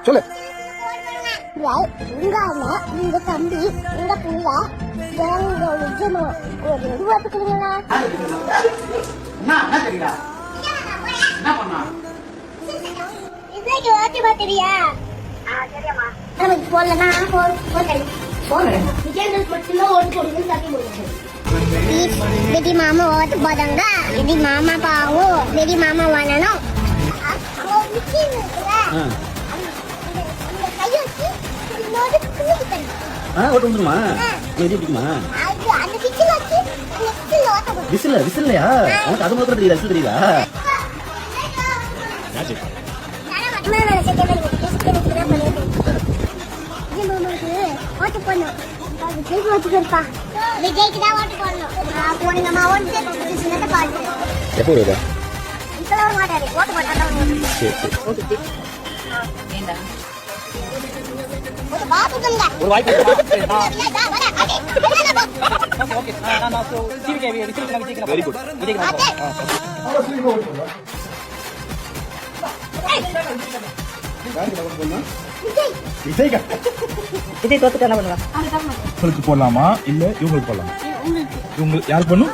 சொல்லு. உங்க தம்பி உங்க புள்ள ஒரு உருவாக்குறீங்களா? ஓட்டி பாத்துறியா? போடலன்னா बेटी मामा बहुत बदंगा बेटी मामा पाओ बेटी मामा वाला नो ஓட்டு வந்துருமா? வெடி பிடிக்குமா? விசில் விசில்லையா? உனக்கு அது மாத்திரம் தெரியல, விசில் தெரியுதா? ஓட்டு போடணும். விஜய்க்கு ஓட்டு போடுப்பா. விஜய்க்கு தான் ஓட்டு போடணும். போனீங்கம்மா ஓட்டு சின்னத்தை பாட்டு. எப்போ வருதா? இப்பலாம் வர மாட்டாரு. ஓட்டு போட்டா தான் வருவாரு. சரி சரி. ஓட்டு. ஏண்டா? ஒரு பாத்து சொல்லுங்க. ஒரு வாய்ப்பு கொடுங்க. ஓகே. நான் டிவிக்கு விஜய்க்கு வெரி குட். விஜய்க்கு விஜய் தோத்துட்டு என்ன பண்ணுவா? உங்களுக்கு போடலாமா இல்ல இவங்களுக்கு போடலாமா? இவங்க யாருக்கு பண்ணும்?